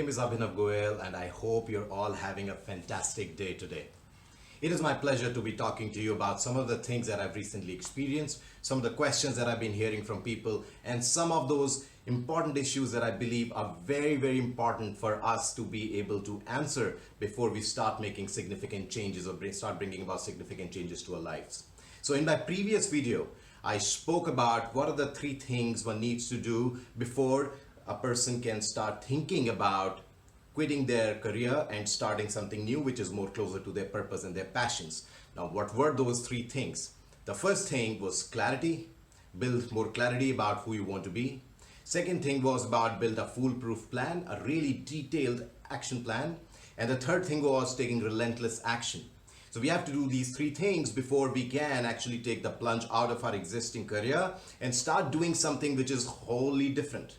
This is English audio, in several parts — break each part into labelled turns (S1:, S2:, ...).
S1: name is Abhinav Goel and I hope you're all having a fantastic day today. It is my pleasure to be talking to you about some of the things that I've recently experienced, some of the questions that I've been hearing from people, and some of those important issues that I believe are very, very important for us to be able to answer before we start making significant changes or start bringing about significant changes to our lives. So in my previous video, I spoke about what are the 3 things one needs to do before a person can start thinking about quitting their career and starting something new which is more closer to their purpose and their passions. Now, what were those 3 things? The first thing was clarity, build more clarity about who you want to be. Second thing was about build a foolproof plan, a really detailed action plan. And the third thing was taking relentless action. So we have to do these 3 things before we can actually take the plunge out of our existing career and start doing something which is wholly different.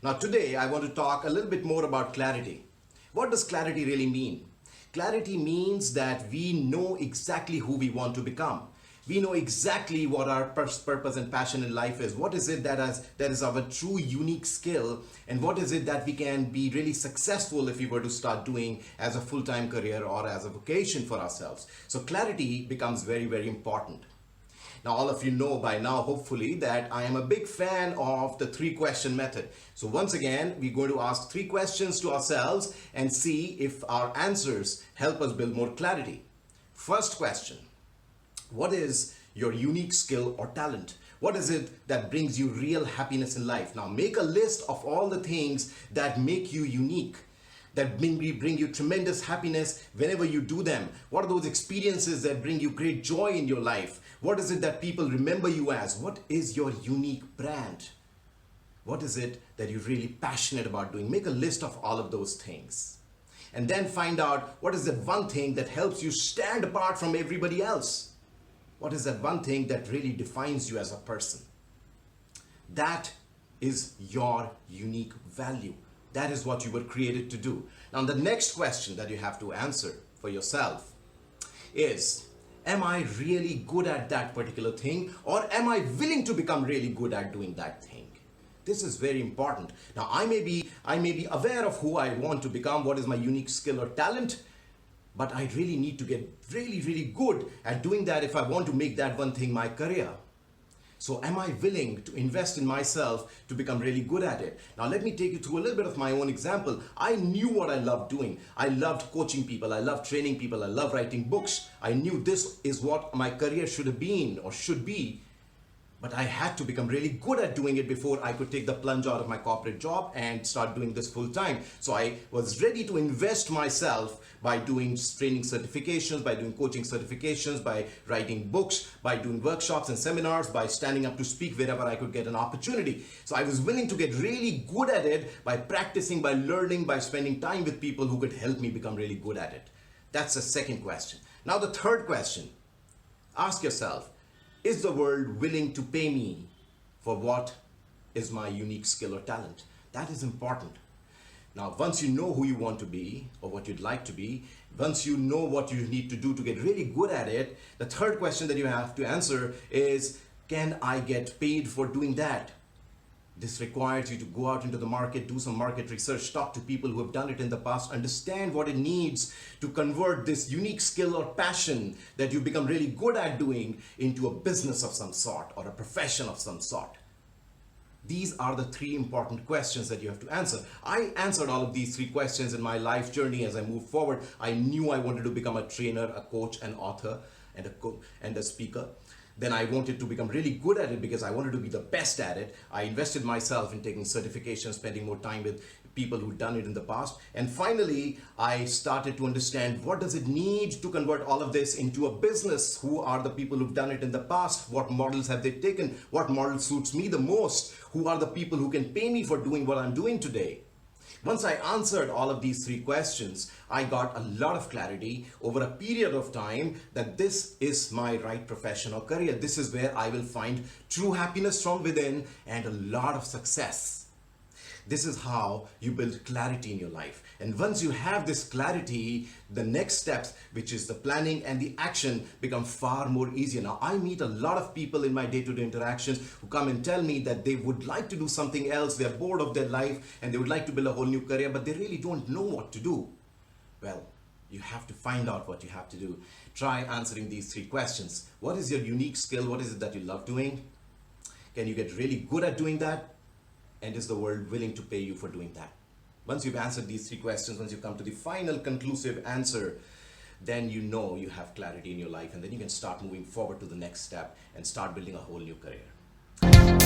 S1: Now today I want to talk a little bit more about clarity. What does clarity really mean? Clarity means that we know exactly who we want to become. We know exactly what our purpose and passion in life is. What is it that is our true unique skill, and what is it that we can be really successful if we were to start doing as a full-time career or as a vocation for ourselves. So clarity becomes very, very important. Now, all of you know by now, hopefully, that I am a big fan of the 3-question method. So once again, we're going to ask 3 questions to ourselves and see if our answers help us build more clarity. First question, what is your unique skill or talent? What is it that brings you real happiness in life? Now, make a list of all the things that make you unique, that bring you tremendous happiness whenever you do them. What are those experiences that bring you great joy in your life? What is it that people remember you as? What is your unique brand? What is it that you're really passionate about doing? Make a list of all of those things. And then find out what is that one thing that helps you stand apart from everybody else. What is that one thing that really defines you as a person? That is your unique value. That is what you were created to do. Now, the next question that you have to answer for yourself is, am I really good at that particular thing, or am I willing to become really good at doing that thing? This is very important. Now, I may be aware of who I want to become, what is my unique skill or talent, but I really need to get really, really good at doing that if I want to make that one thing my career. So am I willing to invest in myself to become really good at it? Now let me take you through a little bit of my own example. I knew what I loved doing. I loved coaching people. I loved training people. I loved writing books. I knew this is what my career should have been or should be. But I had to become really good at doing it before I could take the plunge out of my corporate job and start doing this full time. So I was ready to invest myself by doing training certifications, by doing coaching certifications, by writing books, by doing workshops and seminars, by standing up to speak wherever I could get an opportunity. So I was willing to get really good at it by practicing, by learning, by spending time with people who could help me become really good at it. That's the second question. Now the third question, ask yourself, is the world willing to pay me for what is my unique skill or talent? That is important. Now, once you know who you want to be or what you'd like to be, once you know what you need to do to get really good at it, the third question that you have to answer is, can I get paid for doing that? This requires you to go out into the market, do some market research, talk to people who have done it in the past, understand what it needs to convert this unique skill or passion that you become really good at doing into a business of some sort or a profession of some sort. These are the 3 important questions that you have to answer. I answered all of these 3 questions in my life journey as I moved forward. I knew I wanted to become a trainer, a coach, an author, and a speaker. Then I wanted to become really good at it because I wanted to be the best at it. I invested myself in taking certifications, spending more time with people who've done it in the past. And finally, I started to understand what does it need to convert all of this into a business? Who are the people who've done it in the past? What models have they taken? What model suits me the most? Who are the people who can pay me for doing what I'm doing today? Once I answered all of these 3 questions, I got a lot of clarity over a period of time that this is my right profession or career. This is where I will find true happiness from within and a lot of success. This is how you build clarity in your life. And once you have this clarity, the next steps, which is the planning and the action, become far more easier. Now, I meet a lot of people in my day-to-day interactions who come and tell me that they would like to do something else, they're bored of their life, and they would like to build a whole new career, but they really don't know what to do. Well, you have to find out what you have to do. Try answering these 3 questions. What is your unique skill? What is it that you love doing? Can you get really good at doing that? And is the world willing to pay you for doing that? Once you've answered these 3 questions, once you come to the final conclusive answer, then you know you have clarity in your life, and then you can start moving forward to the next step and start building a whole new career.